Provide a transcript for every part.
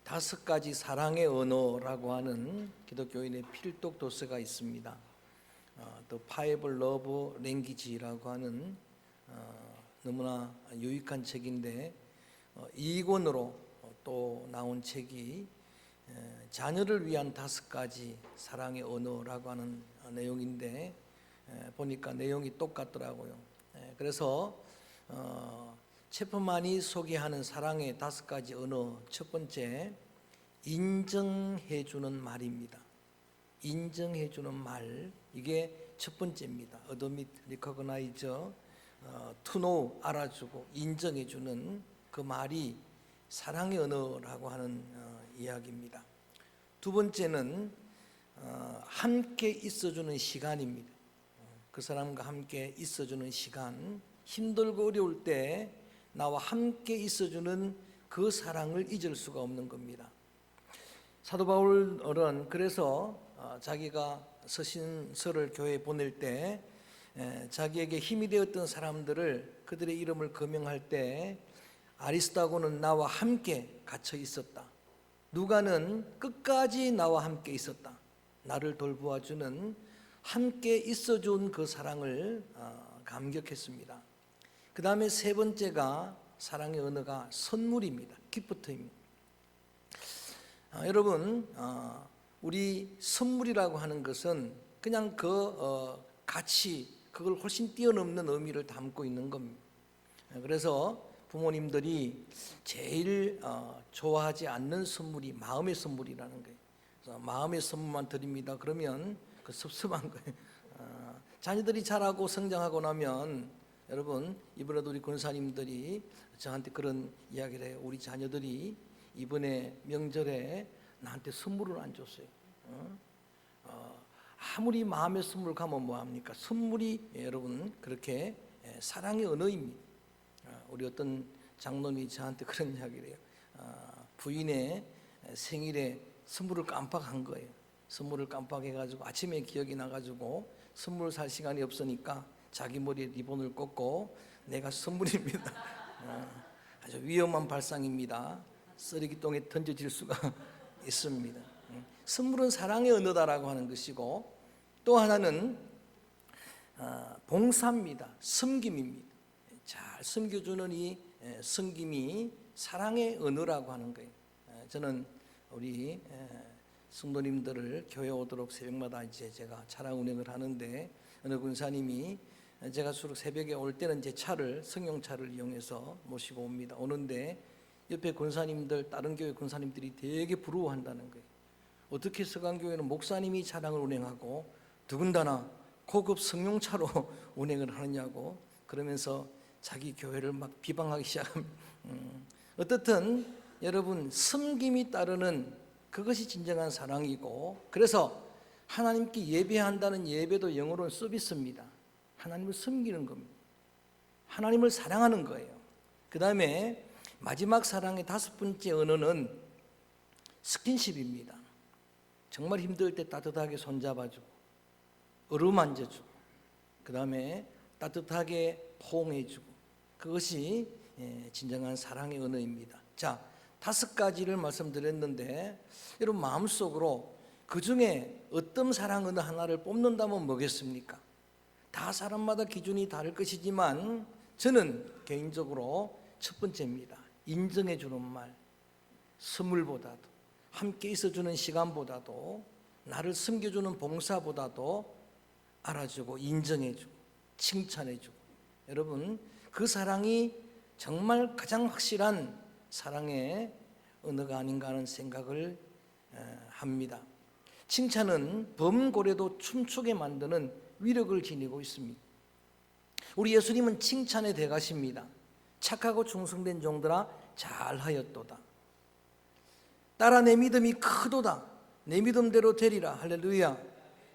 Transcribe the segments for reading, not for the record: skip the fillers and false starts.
5가지 사랑의 언어라고 하는 기독교인의 필독 도서가 있습니다. The Five Love Language라고 하는 너무나 유익한 책인데, 이 권으로 또 나온 책이 자녀를 위한 5가지 사랑의 언어라고 하는 내용인데, 보니까 내용이 똑같더라고요. 그래서 체프만이 소개하는 사랑의 5가지 언어, 첫 번째, 인정해 주는 말입니다. 인정해 주는 말, 이게 첫 번째입니다. Admit, recognize, to know, 알아주고 인정해 주는 그 말이 사랑의 언어라고 하는 이야기입니다. 두 번째는 함께 있어주는 시간입니다. 그 사람과 함께 있어주는 시간, 힘들고 어려울 때 나와 함께 있어주는 그 사랑을 잊을 수가 없는 겁니다. 사도 바울은 그래서 자기가 서신서를 교회에 보낼 때 자기에게 힘이 되었던 사람들을, 그들의 이름을 거명할 때 아리스다고는 나와 함께 갇혀 있었다, 누가는 끝까지 나와 함께 있었다, 나를 돌보아주는, 함께 있어준 그 사랑을 감격했습니다. 그 다음에 세 번째가 사랑의 언어가 선물입니다. 기프트입니다. 여러분, 우리 선물이라고 하는 것은 그냥 그 가치, 그걸 훨씬 뛰어넘는 의미를 담고 있는 겁니다. 그래서 부모님들이 제일 좋아하지 않는 선물이 마음의 선물이라는 거예요. 그래서 마음의 선물만 드립니다. 그러면 그 섭섭한 거예요. 자녀들이 자라고 성장하고 나면, 여러분, 이번에도 우리 권사님들이 저한테 그런 이야기를 해요. 우리 자녀들이 이번에 명절에 나한테 선물을 안 줬어요. 아무리 마음의 선물 가면 뭐합니까? 선물이 여러분 그렇게 사랑의 언어입니다. 우리 어떤 장로님이 저한테 그런 이야기를 해요. 부인의 생일에 선물을 깜빡한 거예요. 선물을 깜빡해가지고 아침에 기억이 나가지고 선물 살 시간이 없으니까 자기 머리에 리본을 꽂고, 내가 선물입니다. 아주 위험한 발상입니다. 쓰레기통에 던져질 수가 있습니다. 선물은 사랑의 언어다라고 하는 것이고, 또 하나는 봉사입니다. 섬김입니다. 잘 섬겨주는 이 섬김이 사랑의 언어라고 하는 거예요. 저는 우리 성도님들을 교회 오도록 새벽마다 이제 제가 차량 운행을 하는데, 어느 군사님이 제가 주로 새벽에 올 때는 제 차를, 승용차를 이용해서 모시고 옵니다. 오는데 옆에 군사님들, 다른 교회 군사님들이 되게 부러워한다는 거예요. 어떻게 서강교회는 목사님이 차량을 운행하고 더군다나 고급 승용차로 운행을 하느냐고 그러면서 자기 교회를 막 비방하기 시작합니다. 어떻든 여러분, 섬김이 따르는 그것이 진정한 사랑이고, 그래서 하나님께 예배한다는 예배도 영어로는 서비스입니다. 하나님을 섬기는 겁니다. 하나님을 사랑하는 거예요. 그 다음에 마지막 사랑의 5번째 언어는 스킨십입니다. 정말 힘들 때 따뜻하게 손잡아주고 어루만져주고, 그 다음에 따뜻하게 포옹해주고, 그것이 진정한 사랑의 언어입니다. 자, 5가지를 말씀드렸는데, 여러분 마음속으로 그 중에 어떤 사랑 언어 하나를 뽑는다면 뭐겠습니까? 다 사람마다 기준이 다를 것이지만 저는 개인적으로 첫 번째입니다. 인정해 주는 말, 선물보다도, 함께 있어주는 시간보다도, 나를 섬겨주는 봉사보다도 알아주고 인정해주고 칭찬해주고, 여러분 그 사랑이 정말 가장 확실한 사랑의 언어가 아닌가 하는 생각을 합니다. 칭찬은 범고래도 춤추게 만드는 위력을 지니고 있습니다. 우리 예수님은 칭찬의 대가십니다. 착하고 충성된 종들아 잘하였도다. 딸아 내 믿음이 크도다. 내 믿음대로 되리라. 할렐루야.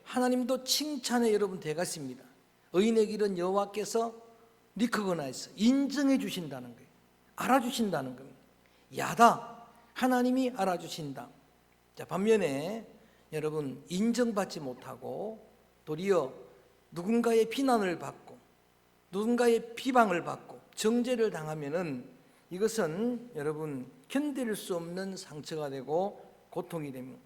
하나님도 칭찬의 여러분 대가십니다. 의인의 길은 여호와께서 리커그나이즈, 인정해 주신다는 거예요. 알아주신다는 겁니다. 야다, 하나님이 알아주신다. 자, 반면에 여러분 인정받지 못하고 도리어 누군가의 비난을 받고 누군가의 비방을 받고 정죄를 당하면은 이것은 여러분 견딜 수 없는 상처가 되고 고통이 됩니다.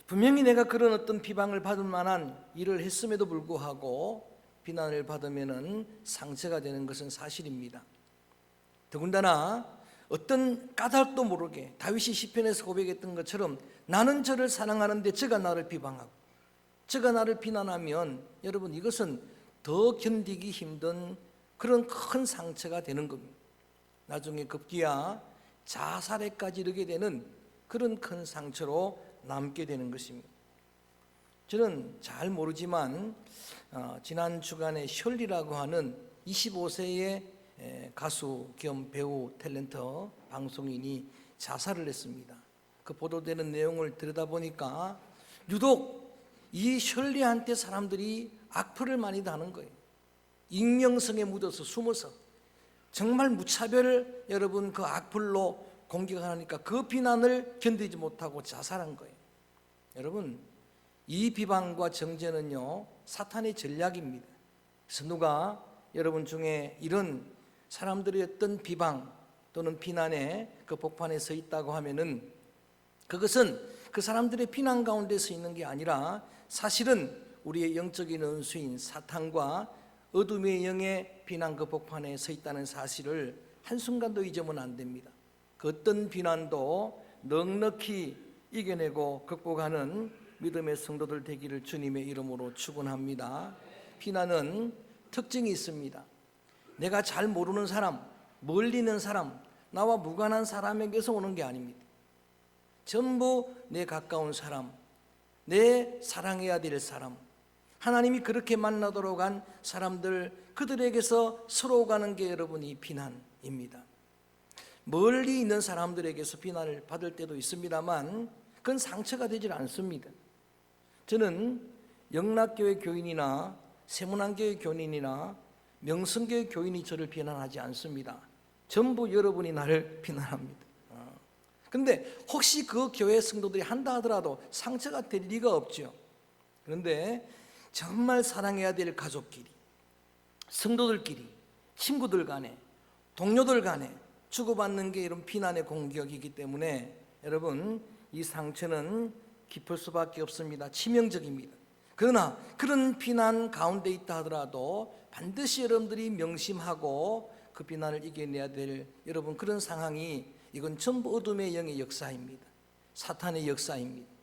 분명히 내가 그런 어떤 비방을 받을 만한 일을 했음에도 불구하고 비난을 받으면 상처가 되는 것은 사실입니다. 더군다나 어떤 까닭도 모르게 다윗이 시편에서 고백했던 것처럼 나는 저를 사랑하는데 저가 나를 비방하고 저가 나를 비난하면 여러분 이것은 더 견디기 힘든 그런 큰 상처가 되는 겁니다. 나중에 급기야 자살에까지 이르게 되는 그런 큰 상처로 남게 되는 것입니다. 저는 잘 모르지만 지난 주간에 셜리라고 하는 25세의 가수 겸 배우 탤런트 방송인이 자살을 했습니다. 그 보도되는 내용을 들여다보니까 유독 이 셜리한테 사람들이 악플을 많이 다는 거예요. 익명성에 묻어서 숨어서 정말 무차별 여러분 그 악플로 공격하니까 그 비난을 견디지 못하고 자살한 거예요. 여러분 이 비방과 정죄는요 사탄의 전략입니다. 그래서 누가 여러분 중에 이런 사람들의 어떤 비방 또는 비난에 그 복판에 서 있다고 하면은 그것은 그 사람들의 비난 가운데 서 있는 게 아니라 사실은 우리의 영적인 원수인 사탄과 어둠의 영의 비난 그 복판에 서 있다는 사실을 한순간도 잊으면 안 됩니다. 그 어떤 비난도 넉넉히 이겨내고 극복하는 믿음의 성도들 되기를 주님의 이름으로 축원합니다. 비난은 특징이 있습니다. 내가 잘 모르는 사람, 멀리 있는 사람, 나와 무관한 사람에게서 오는 게 아닙니다. 전부 내 가까운 사람, 내 사랑해야 될 사람, 하나님이 그렇게 만나도록 한 사람들, 그들에게서 서로 가는 게 여러분이 비난입니다. 멀리 있는 사람들에게서 비난을 받을 때도 있습니다만 그건 상처가 되질 않습니다. 저는 영락교회 교인이나 세문안교회 교인이나 명성교회 교인이 저를 비난하지 않습니다. 전부 여러분이 나를 비난합니다. 그런데 혹시 그 교회 성도들이 한다 하더라도 상처가 될 리가 없죠. 그런데 정말 사랑해야 될 가족끼리, 성도들끼리, 친구들 간에, 동료들 간에 주고받는 게 이런 비난의 공격이기 때문에 여러분 이 상처는 깊을 수밖에 없습니다. 치명적입니다. 그러나 그런 비난 가운데 있다 하더라도 반드시 여러분들이 명심하고 그 비난을 이겨내야 될 여러분 그런 상황이 이건 전부 어둠의 영의 역사입니다. 사탄의 역사입니다.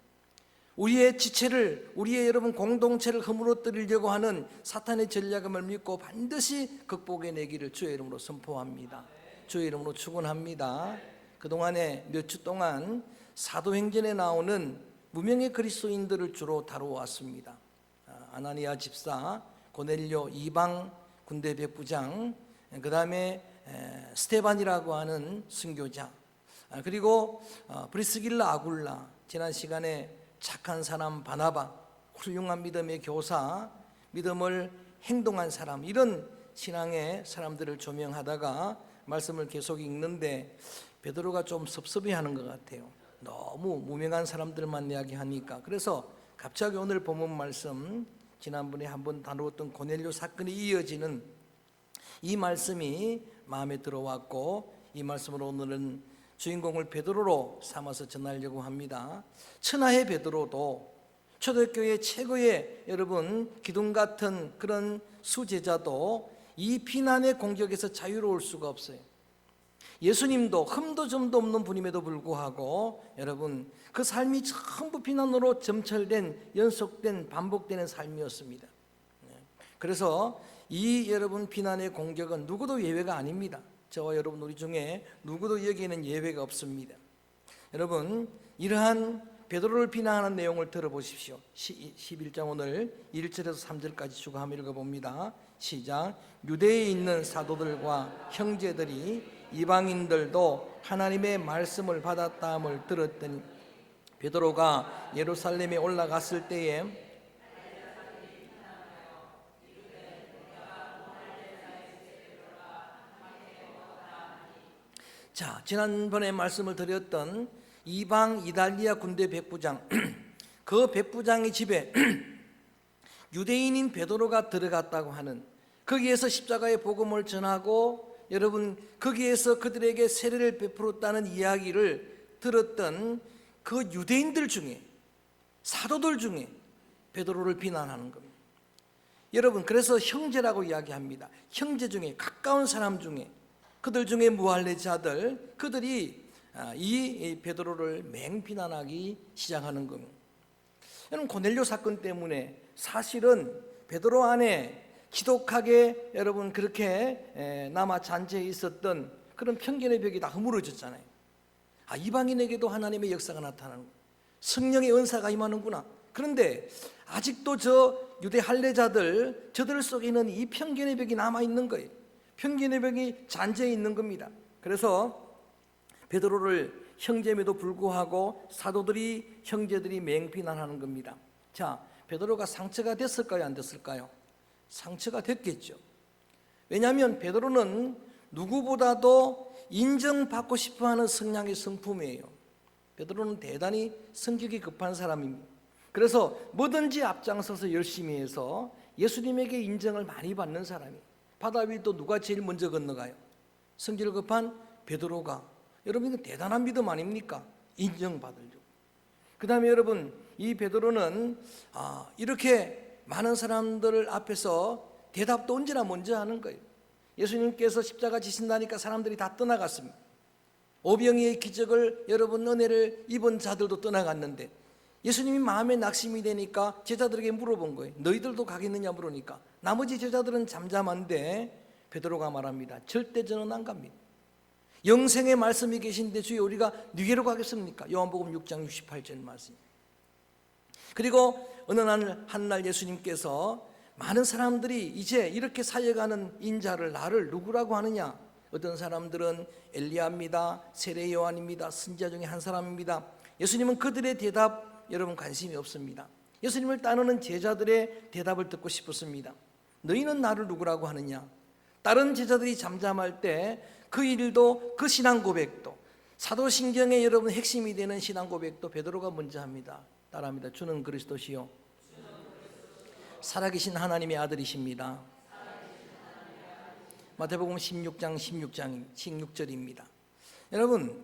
우리의 지체를, 우리의 여러분 공동체를 허물어뜨리려고 하는 사탄의 전략을 믿고 반드시 극복해내기를 주의 이름으로 선포합니다. 주의 이름으로 축원합니다. 그동안에 몇 주 동안 사도행전에 나오는 무명의 그리스도인들을 주로 다루어왔습니다. 아나니아 집사, 고넬료 이방 군대 백부장, 그 다음에 스테반이라고 하는 순교자, 그리고 브리스길라 아굴라, 지난 시간에 착한 사람 바나바, 훌륭한 믿음의 교사, 믿음을 행동한 사람, 이런 신앙의 사람들을 조명하다가 말씀을 계속 읽는데 베드로가 좀 섭섭해하는 것 같아요. 너무 무명한 사람들만 이야기하니까. 그래서 갑자기 오늘 본문 말씀, 지난번에 한번 다루었던 고넬료 사건이 이어지는 이 말씀이 마음에 들어왔고 이 말씀으로 오늘은 주인공을 베드로로 삼아서 전하려고 합니다. 천하의 베드로도, 초대교회 최고의 여러분 기둥 같은 그런 수제자도 이 비난의 공격에서 자유로울 수가 없어요. 예수님도 흠도 점도 없는 분임에도 불구하고 여러분 그 삶이 전부 비난으로 점철된, 연속된, 반복되는 삶이었습니다. 그래서 이 여러분 비난의 공격은 누구도 예외가 아닙니다. 저와 여러분 우리 중에 누구도 여기에는 예외가 없습니다. 여러분 이러한 베드로를 비난하는 내용을 들어보십시오. 11장 오늘 1절에서 3절까지 쭉 한번 읽어봅니다. 시작. 유대에 있는 사도들과 형제들이 이방인들도 하나님의 말씀을 받았다함을 들었더니 베드로가 예루살렘에 올라갔을 때에 자, 지난번에 말씀을 드렸던 이방 이달리아 군대 백부장 그 백부장의 집에 유대인인 베드로가 들어갔다고 하는, 거기에서 십자가의 복음을 전하고 여러분 거기에서 그들에게 세례를 베풀었다는 이야기를 들었던 그 유대인들 중에, 사도들 중에 베드로를 비난하는 겁니다. 여러분, 그래서 형제라고 이야기합니다. 형제 중에, 가까운 사람 중에, 그들 중에 무할례자들, 그들이 이 베드로를 맹비난하기 시작하는 겁니다. 여러분, 고넬료 사건 때문에 사실은 베드로 안에 지독하게 여러분 그렇게 남아 잔재해 있었던 그런 편견의 벽이 다 허물어졌잖아요. 이방인에게도 하나님의 역사가 나타나는 거예요. 성령의 은사가 임하는구나. 그런데 아직도 저 유대 할례자들, 저들 속에 있는 이 편견의 벽이 남아있는 거예요. 편견의 벽이 잔재해 있는 겁니다. 그래서 베드로를 형제임에도 불구하고 사도들이, 형제들이 맹비난하는 겁니다. 자, 베드로가 상처가 됐을까요? 안 됐을까요? 상처가 됐겠죠. 왜냐하면 베드로는 누구보다도 인정받고 싶어하는 성량의 성품이에요. 베드로는 대단히 성격이 급한 사람입니다. 그래서 뭐든지 앞장서서 열심히 해서 예수님에게 인정을 많이 받는 사람이에요. 바다 위를 또 누가 제일 먼저 건너가요? 성질 급한 베드로가. 여러분, 이거 대단한 믿음 아닙니까? 인정받으려고. 그 다음에 여러분, 이 베드로는 이렇게 많은 사람들 앞에서 대답도 언제나 먼저 하는 거예요. 예수님께서 십자가 지신다니까 사람들이 다 떠나갔습니다. 오병이의 기적을, 여러분 은혜를 입은 자들도 떠나갔는데 예수님이 마음에 낙심이 되니까 제자들에게 물어본 거예요. 너희들도 가겠느냐 물으니까 나머지 제자들은 잠잠한데 베드로가 말합니다. 절대 저는 안 갑니다. 영생의 말씀이 계신데 주여 우리가 누구로 가겠습니까? 요한복음 6장 68절 말씀. 그리고 어느 한날 예수님께서 많은 사람들이 이제 이렇게 사역하는 인자를 나를 누구라고 하느냐? 어떤 사람들은 엘리야입니다, 세례 요한입니다, 선지자 중에 한 사람입니다. 예수님은 그들의 대답 여러분 관심이 없습니다. 예수님을 따르는 제자들의 대답을 듣고 싶었습니다. 너희는 나를 누구라고 하느냐? 다른 제자들이 잠잠할 때 그 일도, 그 신앙 고백도, 사도신경의 여러분 핵심이 되는 신앙 고백도 베드로가 먼저 합니다. 따라합니다. 주는 그리스도시요 살아계신 하나님의 아들이십니다. 마태복음 16장 16절입니다. 여러분,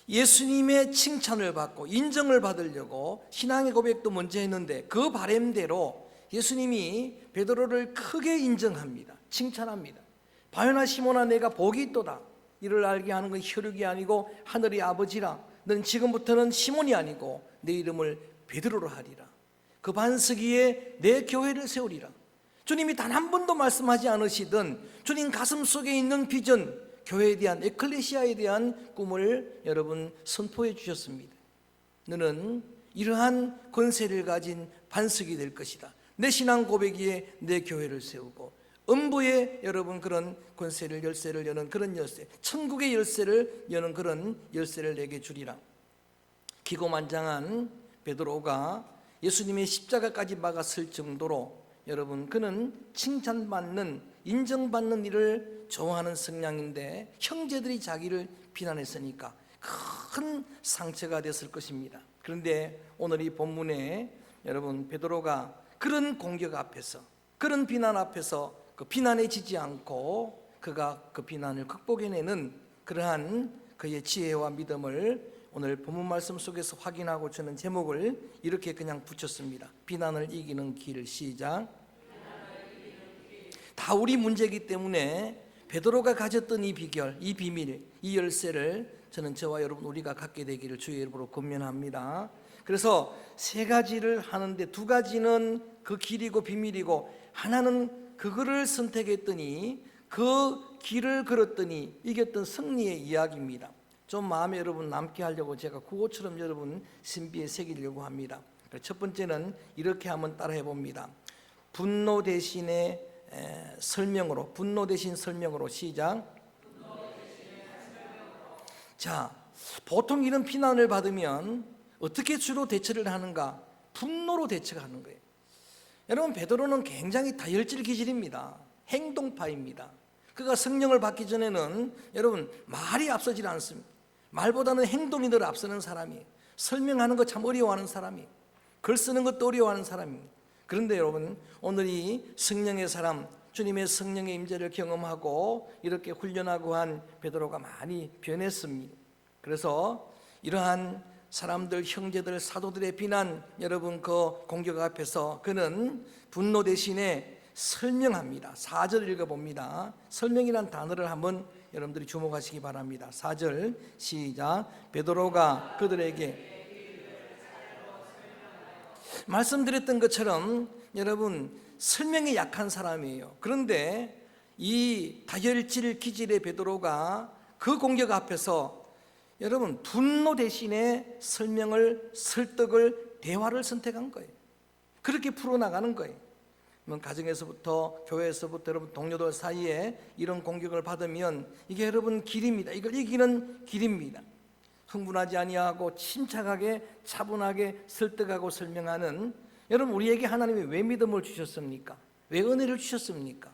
예수님의 칭찬을 받고 인정을 받으려고 신앙의 고백도 먼저 했는데 그 바람대로 예수님이 베드로를 크게 인정합니다. 칭찬합니다. 바요나 시몬아, 내가 복이 있도다. 이를 알게 하는 건 혈육이 아니고 하늘의 아버지라. 너는 지금부터는 시몬이 아니고 내 이름을 베드로로 하리라. 그 반석 위에 내 교회를 세우리라. 주님이 단 한 번도 말씀하지 않으시던 주님 가슴 속에 있는 비전, 교회에 대한, 에클레시아에 대한 꿈을 여러분 선포해 주셨습니다. 너는 이러한 권세를 가진 반석이 될 것이다. 내 신앙 고백 위에 내 교회를 세우고 음부의 여러분 그런 권세를, 열쇠를 여는 그런 열쇠, 천국의 열쇠를 여는 그런 열쇠를 내게 주리라. 기고만장한 베드로가 예수님의 십자가까지 막았을 정도로 여러분 그는 칭찬받는, 인정받는 일을 좋아하는 성량인데 형제들이 자기를 비난했으니까 큰 상처가 됐을 것입니다. 그런데 오늘 이 본문에 여러분 베드로가 그런 공격 앞에서, 그런 비난 앞에서 그 비난에 지지 않고 그가 그 비난을 극복해내는 그러한 그의 지혜와 믿음을 오늘 본문 말씀 속에서 확인하고 저는 제목을 이렇게 그냥 붙였습니다. 비난을 이기는 길. 시작. 다 우리 문제이기 때문에 베드로가 가졌던 이 비결, 이 비밀, 이 열쇠를 저는 저와 여러분 우리가 갖게 되기를 주의 이름으로 권면합니다. 그래서 세 가지를 하는데 두 가지는 그 길이고 비밀이고 하나는 그거를 선택했더니 그 길을 걸었더니 이겼던 승리의 이야기입니다. 좀 마음에 여러분 남게 하려고 제가 구호처럼 여러분 신비에 새기려고 합니다. 첫 번째는 이렇게 한번 따라해 봅니다. 분노 대신에 설명으로, 분노 대신 설명으로. 시작. 자, 보통 이런 비난을 받으면 어떻게 주로 대처를 하는가? 분노로 대처하는 거예요. 여러분 베드로는 굉장히 다혈질 기질입니다. 행동파입니다. 그가 성령을 받기 전에는 여러분 말이 앞서질 않습니다. 말보다는 행동이 늘 앞서는 사람이에요. 설명하는 거 참 어려워하는 사람이에요. 글 쓰는 것도 어려워하는 사람입니다. 그런데 여러분 오늘 이 성령의 사람, 주님의 성령의 임재를 경험하고 이렇게 훈련하고 한 베드로가 많이 변했습니다. 그래서 이러한 사람들, 형제들, 사도들의 비난, 여러분 그 공격 앞에서 그는 분노 대신에 설명합니다. 4절 읽어봅니다. 설명이란 단어를 한번 여러분들이 주목하시기 바랍니다. 4절 시작. 베드로가 그들에게, 말씀드렸던 것처럼 여러분 설명이 약한 사람이에요. 그런데 이 다혈질 기질의 베드로가 그 공격 앞에서 여러분 분노 대신에 설명을, 설득을, 대화를 선택한 거예요. 그렇게 풀어나가는 거예요. 가정에서부터, 교회에서부터, 여러분 동료들 사이에 이런 공격을 받으면 이게 여러분 길입니다. 이걸 이기는 길입니다. 흥분하지 아니하고 침착하게 차분하게 설득하고 설명하는, 여러분 우리에게 하나님이 왜 믿음을 주셨습니까? 왜 은혜를 주셨습니까?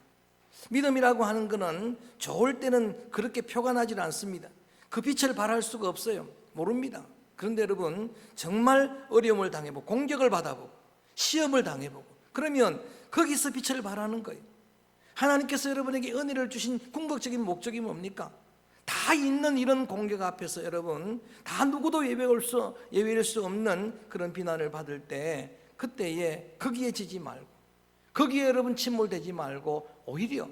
믿음이라고 하는 것은 좋을 때는 그렇게 표가 나질 않습니다. 그 빛을 발할 수가 없어요. 모릅니다. 그런데 여러분 정말 어려움을 당해보고 공격을 받아보고 시험을 당해보고 그러면 거기서 빛을 발하는 거예요. 하나님께서 여러분에게 은혜를 주신 궁극적인 목적이 뭡니까? 다 있는 이런 공격 앞에서 여러분 다 누구도 예외일 수 없는 그런 비난을 받을 때 그때에 거기에 지지 말고 거기에 여러분 침몰되지 말고 오히려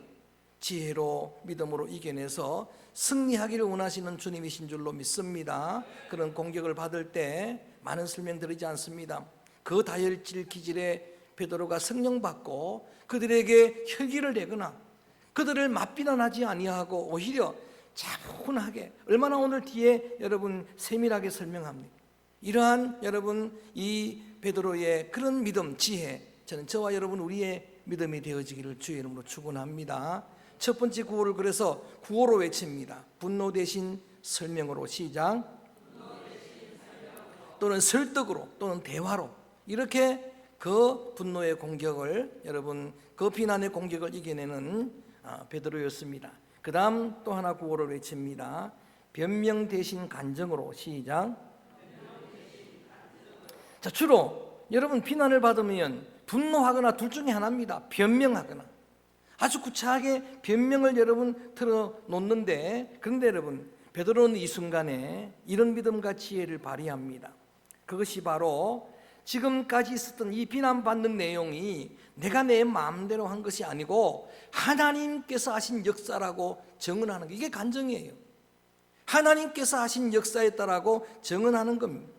지혜로 믿음으로 이겨내서 승리하기를 원하시는 주님이신 줄로 믿습니다. 그런 공격을 받을 때 많은 설명드리지 않습니다. 그 다혈질 기질의 베드로가 성령 받고 그들에게 혈기를 내거나 그들을 맞비난하지 아니하고 오히려 차분하게, 얼마나 오늘 뒤에 여러분 세밀하게 설명합니다. 이러한 여러분 이 베드로의 그런 믿음, 지혜, 저는 저와 여러분 우리의 믿음이 되어지기를 주의 이름으로 축원합니다. 첫 번째 구호를 그래서 구호로 외칩니다. 분노 대신 설명으로 시작. 또는 설득으로 또는 대화로 이렇게 그 분노의 공격을 여러분 그 비난의 공격을 이겨내는 베드로였습니다. 그 다음 또 하나 구호를 외칩니다. 변명 대신 간증으로 시작. 자, 주로 여러분 비난을 받으면 분노하거나 둘 중에 하나입니다. 변명하거나 아주 구차하게 변명을 여러분 틀어놓는데, 그런데 여러분 베드로는 이 순간에 이런 믿음과 지혜를 발휘합니다. 그것이 바로 지금까지 있었던 이 비난받는 내용이 내가 내 마음대로 한 것이 아니고 하나님께서 하신 역사라고 증언하는 거, 이게 간증이에요. 하나님께서 하신 역사였다라고 증언하는 겁니다.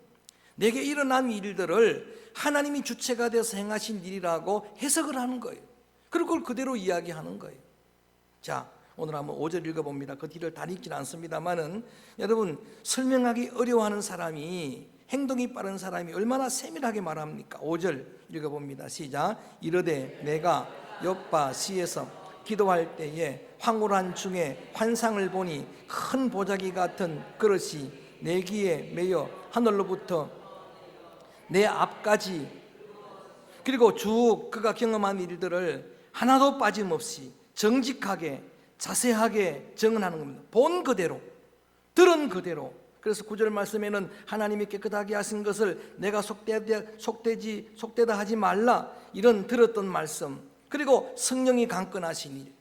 내게 일어난 일들을 하나님이 주체가 되어서 행하신 일이라고 해석을 하는 거예요. 그리고 그걸 그대로 이야기하는 거예요. 자, 오늘 한번 5절 읽어봅니다. 그 뒤를 다 읽지는 않습니다만은 여러분 설명하기 어려워하는 사람이, 행동이 빠른 사람이 얼마나 세밀하게 말합니까? 5절 읽어봅니다. 시작. 이르되 내가 욥바시에서 기도할 때에 황홀한 중에 환상을 보니 큰 보자기 같은 그릇이 내 귀에 매여 하늘로부터 내 앞까지, 그리고 쭉 그가 경험한 일들을 하나도 빠짐없이 정직하게 자세하게 증언하는 겁니다. 본 그대로, 들은 그대로. 그래서 9절 말씀에는 하나님이 깨끗하게 하신 것을 내가 속되다 하지 말라, 이런 들었던 말씀, 그리고 성령이 강건하신 일,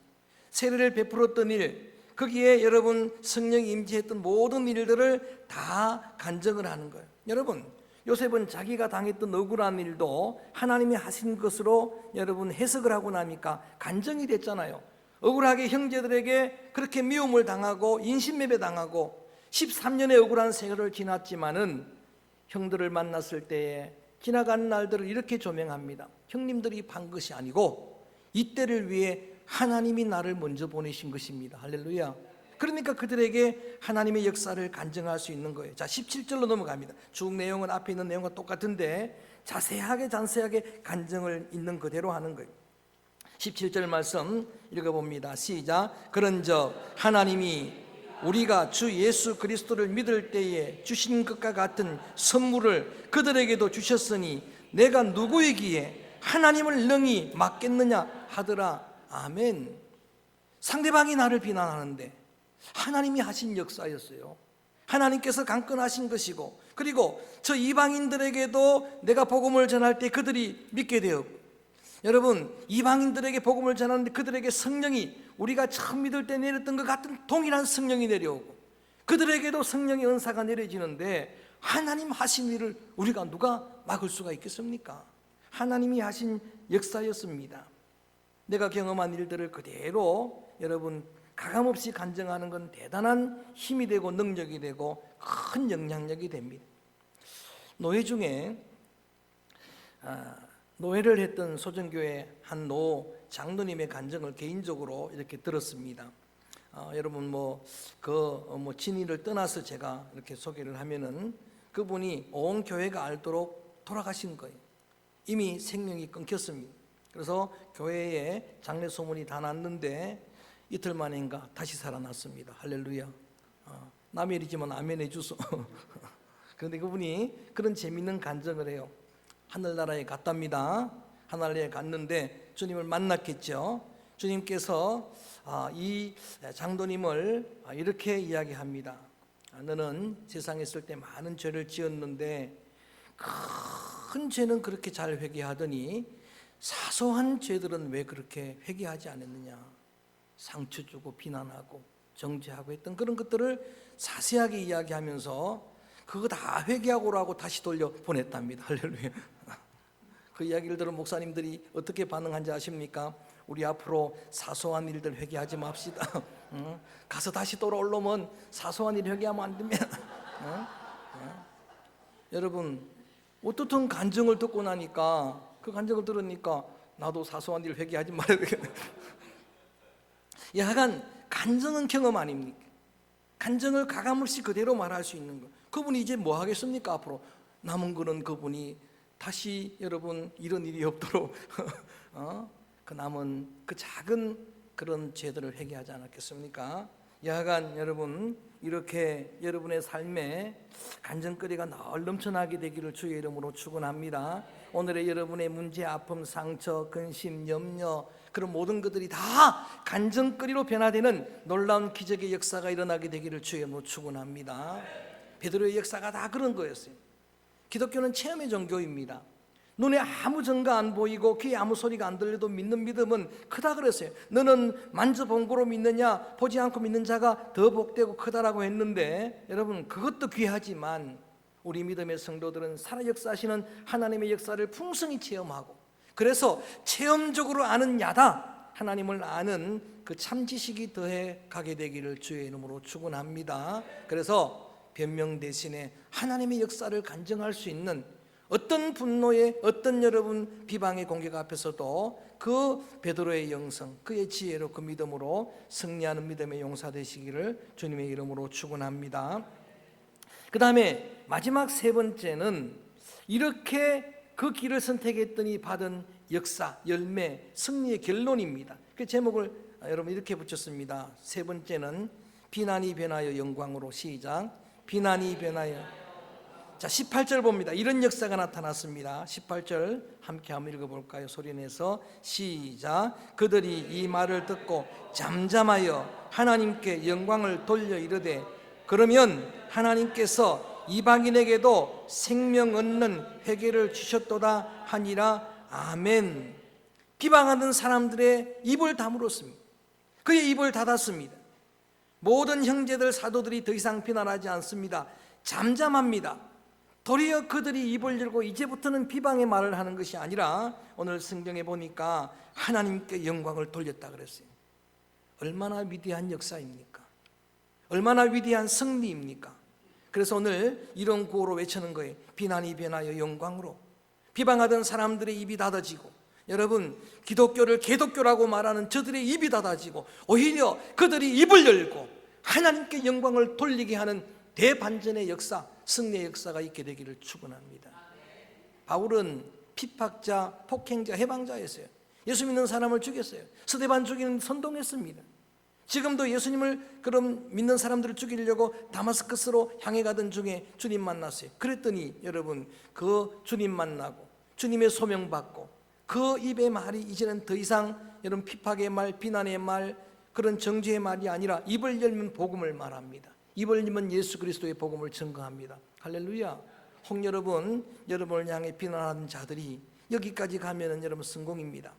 세례를 베풀었던 일, 거기에 여러분 성령이 임재했던 모든 일들을 다 간증을 하는 거예요. 여러분 요셉은 자기가 당했던 억울한 일도 하나님이 하신 것으로 여러분 해석을 하고 나니까 간증이 됐잖아요. 억울하게 형제들에게 그렇게 미움을 당하고 인신매매 당하고 13년의 억울한 세월을 지났지만은 형들을 만났을 때에 지나간 날들을 이렇게 조명합니다. 형님들이 판 것이 아니고 이때를 위해 하나님이 나를 먼저 보내신 것입니다. 할렐루야. 그러니까 그들에게 하나님의 역사를 간증할 수 있는 거예요. 자, 17절로 넘어갑니다. 쭉 내용은 앞에 있는 내용과 똑같은데 자세하게 간증을 있는 그대로 하는 거예요. 17절 말씀 읽어봅니다. 시작. 그런즉 하나님이 우리가 주 예수 그리스도를 믿을 때에 주신 것과 같은 선물을 그들에게도 주셨으니 내가 누구이기에 하나님을 능히 막겠느냐 하더라. 아멘. 상대방이 나를 비난하는데 하나님이 하신 역사였어요. 하나님께서 강건하신 것이고, 그리고 저 이방인들에게도 내가 복음을 전할 때 그들이 믿게 되었고, 여러분, 이방인들에게 복음을 전하는데 그들에게 성령이 우리가 처음 믿을 때 내렸던 것 같은 동일한 성령이 내려오고, 그들에게도 성령의 은사가 내려지는데 하나님 하신 일을 우리가 누가 막을 수가 있겠습니까? 하나님이 하신 역사였습니다. 내가 경험한 일들을 그대로 여러분 가감없이 간증하는 건 대단한 힘이 되고 능력이 되고 큰 영향력이 됩니다. 노예 중에 노예를 했던 소정교회 한 노 장로님의 간증을 개인적으로 이렇게 들었습니다. 여러분 진위를 떠나서 제가 이렇게 소개를 하면은 그분이 온 교회가 알도록 돌아가신 거예요. 이미 생명이 끊겼습니다. 그래서 교회에 장례 소문이 다 났는데 이틀 만인가 다시 살아났습니다. 할렐루야. 남의 일이지만 아멘 해주소. 그런데 그분이 그런 재밌는 간증을 해요. 하늘나라에 갔답니다. 하늘나라에 갔는데 주님을 만났겠죠. 주님께서 이 장로님을 이렇게 이야기합니다. 너는 세상에 있을 때 많은 죄를 지었는데 큰 죄는 그렇게 잘 회개하더니 사소한 죄들은 왜 그렇게 회개하지 않았느냐. 상처 주고 비난하고 정죄하고 했던 그런 것들을 자세하게 이야기하면서 그거 다 회개하고라고 다시 돌려 보냈답니다. 할렐루야. 그 이야기를 들은 목사님들이 어떻게 반응한지 아십니까? 우리 앞으로 사소한 일들 회개하지 맙시다. 가서 다시 돌아오려면 사소한 일 회개하면 안 됩니다. 여러분, 어떻든 간증을 듣고 나니까, 그 간증을 들으니까 나도 사소한 일 회개하지 말아야 되겠네. 약간 간증은 경험 아닙니까? 간증을 가감없이 그대로 말할 수 있는 거. 그분이 이제 뭐 하겠습니까? 앞으로 남은 거는 그분이 다시 여러분 이런 일이 없도록 그 남은 그 작은 그런 죄들을 회개하지 않았겠습니까? 여하간 여러분 이렇게 여러분의 삶에 간증거리가 늘 넘쳐나게 되기를 주의 이름으로 축원합니다. 오늘의 여러분의 문제, 아픔, 상처, 근심, 염려 그런 모든 것들이 다 간증거리로 변화되는 놀라운 기적의 역사가 일어나게 되기를 주의 이름으로 축원합니다. 베드로의 역사가 다 그런 거였어요. 기독교는 체험의 종교입니다. 눈에 아무 증거 안 보이고 귀에 아무 소리가 안 들려도 믿는 믿음은 크다 그랬어요. 너는 만져본 거로 믿느냐? 보지 않고 믿는 자가 더 복되고 크다라고 했는데, 여러분 그것도 귀하지만 우리 믿음의 성도들은 살아 역사하시는 하나님의 역사를 풍성히 체험하고, 그래서 체험적으로 아는 야다 하나님을 아는 그 참 지식이 더해 가게 되기를 주의 이름으로 축원합니다. 그래서 변명 대신에 하나님의 역사를 간증할 수 있는 어떤 분노의 어떤 여러분 비방의 공격 앞에서도 그 베드로의 영성, 그의 지혜로 그 믿음으로 승리하는 믿음의 용사 되시기를 주님의 이름으로 축원합니다. 그 다음에 마지막 세 번째는 이렇게 그 길을 선택했더니 받은 역사, 열매, 승리의 결론입니다. 그 제목을 여러분 이렇게 붙였습니다. 세 번째는 비난이 변하여 영광으로. 시작. 비난이 변하여. 자, 18절 봅니다. 이런 역사가 나타났습니다. 18절 함께 한번 읽어볼까요? 소리내서 시작. 그들이 이 말을 듣고 잠잠하여 하나님께 영광을 돌려 이르되, 그러면 하나님께서 이방인에게도 생명 얻는 회개를 주셨도다 하니라. 아멘. 비방하는 사람들의 입을 다물었습니다. 그의 입을 닫았습니다. 모든 형제들 사도들이 더 이상 비난하지 않습니다. 잠잠합니다. 도리어 그들이 입을 열고 이제부터는 비방의 말을 하는 것이 아니라 오늘 성경에 보니까 하나님께 영광을 돌렸다 그랬어요. 얼마나 위대한 역사입니까? 얼마나 위대한 승리입니까? 그래서 오늘 이런 구호로 외치는 거예요. 비난이 변하여 영광으로. 비방하던 사람들의 입이 닫아지고, 여러분 기독교를 개독교라고 말하는 저들의 입이 닫아지고 오히려 그들이 입을 열고 하나님께 영광을 돌리게 하는 대반전의 역사, 승리의 역사가 있게 되기를 축원합니다. 바울은 핍박자, 폭행자, 해방자였어요. 예수 믿는 사람을 죽였어요. 스데반 죽이는 선동했습니다. 지금도 예수님을 그런 믿는 사람들을 죽이려고 다마스커스로 향해 가던 중에 주님 만났어요. 그랬더니 여러분 그 주님 만나고 주님의 소명 받고 그 입의 말이 이제는 더 이상 여러분 핍박의 말, 비난의 말, 그런 정죄의 말이 아니라 입을 열면 복음을 말합니다. 입을 열면 예수 그리스도의 복음을 증거합니다. 할렐루야. 혹 여러분, 여러분을 향해 비난하는 자들이 여기까지 가면은 여러분 성공입니다.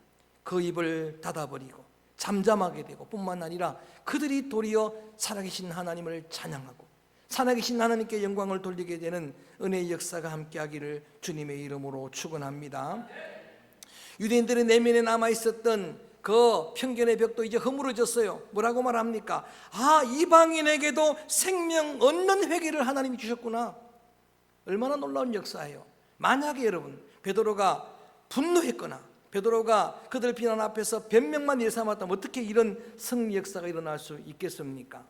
그 입을 닫아버리고 잠잠하게 되고 뿐만 아니라 그들이 도리어 살아계신 하나님을 찬양하고 살아계신 하나님께 영광을 돌리게 되는 은혜의 역사가 함께하기를 주님의 이름으로 축원합니다. 유대인들의 내면에 남아있었던 그 편견의 벽도 이제 허물어졌어요. 뭐라고 말합니까? 이방인에게도 생명 얻는 회개를 하나님이 주셨구나. 얼마나 놀라운 역사예요. 만약에 여러분 베드로가 분노했거나 베드로가 그들 비난 앞에서 변명만 일삼았다면 어떻게 이런 승리 역사가 일어날 수 있겠습니까?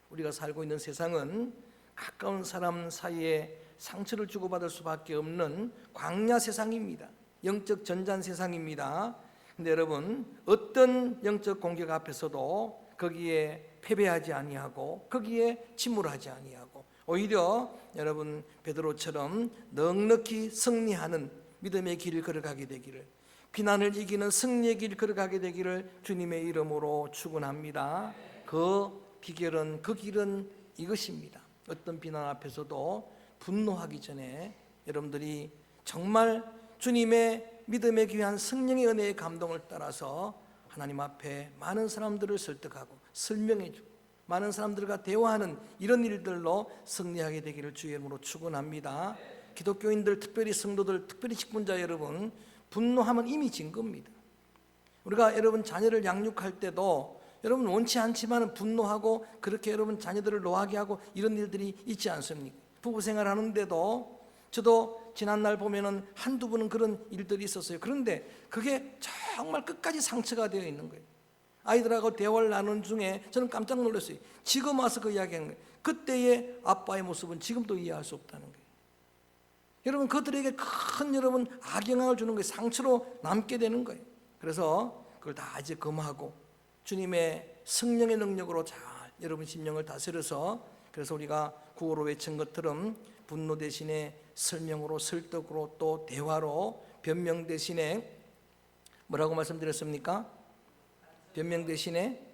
우리가 살고 있는 세상은 가까운 사람 사이에 상처를 주고받을 수밖에 없는 광야 세상입니다. 영적 전잔 세상입니다. 근데 여러분 어떤 영적 공격 앞에서도 거기에 패배하지 아니하고 거기에 침몰하지 아니하고 오히려 여러분 베드로처럼 넉넉히 승리하는 믿음의 길을 걸어가게 되기를, 비난을 이기는 승리의 길을 걸어가게 되기를 주님의 이름으로 축원합니다. 그 비결은, 그 길은 이것입니다. 어떤 비난 앞에서도 분노하기 전에 여러분들이 정말 주님의 믿음에 귀한 성령의 은혜의 감동을 따라서 하나님 앞에 많은 사람들을 설득하고 설명해주고 많은 사람들과 대화하는 이런 일들로 승리하게 되기를 주의 이름으로 축원합니다. 기독교인들, 특별히 성도들, 특별히 직분자 여러분, 분노하면 이미 진 겁니다. 우리가 여러분 자녀를 양육할 때도 여러분 원치 않지만 분노하고 그렇게 여러분 자녀들을 노하게 하고 이런 일들이 있지 않습니까? 부부생활 하는데도 저도 지난날 보면은 한두 번은 그런 일들이 있었어요. 그런데 그게 정말 끝까지 상처가 되어 있는 거예요. 아이들하고 대화를 나누는 중에 저는 깜짝 놀랐어요. 지금 와서 그 이야기하는 거예요. 그때의 아빠의 모습은 지금도 이해할 수 없다는 거예요. 여러분 그들에게 큰 여러분 악영향을 주는 거예요. 상처로 남게 되는 거예요. 그래서 그걸 다 이제 금하고 주님의 성령의 능력으로 잘 여러분 심령을 다스려서, 그래서 우리가 구호로 외친 것처럼 분노 대신에 설명으로, 설득으로, 또 대화로, 변명 대신에 뭐라고 말씀드렸습니까? 변명 대신에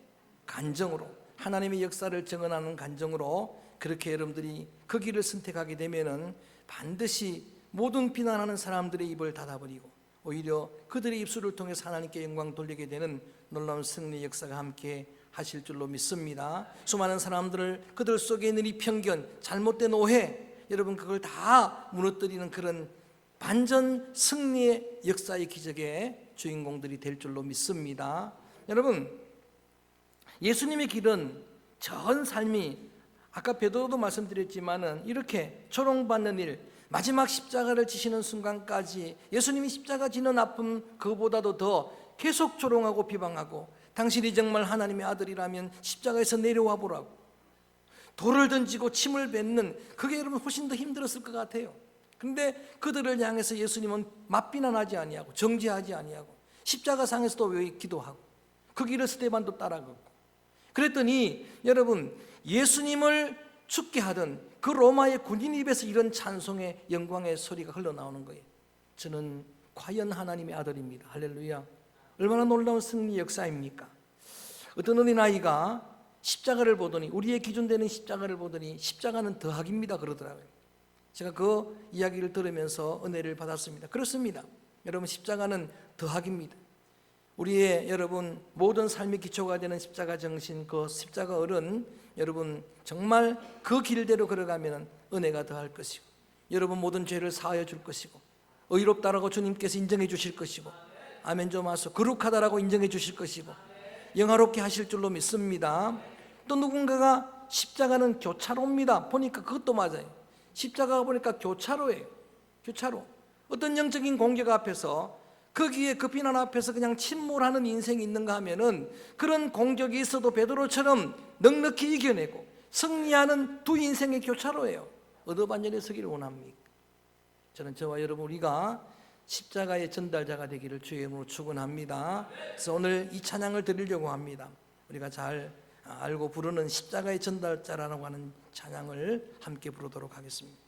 간정으로, 하나님의 역사를 증언하는 간정으로 그렇게 여러분들이 그 길을 선택하게 되면은 반드시 모든 비난하는 사람들의 입을 닫아버리고 오히려 그들의 입술을 통해서 하나님께 영광 돌리게 되는 놀라운 승리 역사가 함께 하실 줄로 믿습니다. 수많은 사람들을 그들 속에 있는 이 편견, 잘못된 오해, 여러분 그걸 다 무너뜨리는 그런 반전 승리의 역사의 기적의 주인공들이 될 줄로 믿습니다. 여러분 예수님의 길은 전 삶이 아까 베드로도 말씀드렸지만은 이렇게 조롱받는 일, 마지막 십자가를 지시는 순간까지 예수님이 십자가 지는 아픔 그보다도 더 계속 조롱하고 비방하고, 당신이 정말 하나님의 아들이라면 십자가에서 내려와 보라고 돌을 던지고 침을 뱉는, 그게 여러분 훨씬 더 힘들었을 것 같아요. 그런데 그들을 향해서 예수님은 맞비난하지 아니하고 정죄하지 아니하고 십자가상에서도 왜 기도하고 그 길을 스데반도 따라가고 그랬더니 여러분 예수님을 죽게 하던 그 로마의 군인 입에서 이런 찬송의 영광의 소리가 흘러나오는 거예요. 저는 과연 하나님의 아들입니다. 할렐루야. 얼마나 놀라운 승리 역사입니까? 어떤 어린아이가 십자가를 보더니, 우리의 기준되는 십자가를 보더니 십자가는 더학입니다 그러더라고요. 제가 그 이야기를 들으면서 은혜를 받았습니다. 그렇습니다. 여러분 십자가는 더학입니다. 우리의 여러분 모든 삶의 기초가 되는 십자가 정신, 그 십자가 어른, 여러분 정말 그 길대로 걸어가면 은혜가 더할 것이고 여러분 모든 죄를 사하여 줄 것이고 의롭다라고 주님께서 인정해 주실 것이고, 아멘 좀 하소, 거룩하다라고 인정해 주실 것이고 영화롭게 하실 줄로 믿습니다. 또 누군가가 십자가는 교차로입니다. 보니까 그것도 맞아요. 십자가가 보니까 교차로예요. 교차로. 어떤 영적인 공격 앞에서, 거기에 그 비난 앞에서 그냥 침몰하는 인생이 있는가 하면은 그런 공격이 있어도 베드로처럼 넉넉히 이겨내고 승리하는 두 인생의 교차로예요. 어느 반전에 서기를 원합니까? 저는 저와 여러분 우리가 십자가의 전달자가 되기를 주의 이름으로 축원합니다. 그래서 오늘 이 찬양을 드리려고 합니다. 우리가 잘 알고 부르는 십자가의 전달자라고 하는 찬양을 함께 부르도록 하겠습니다.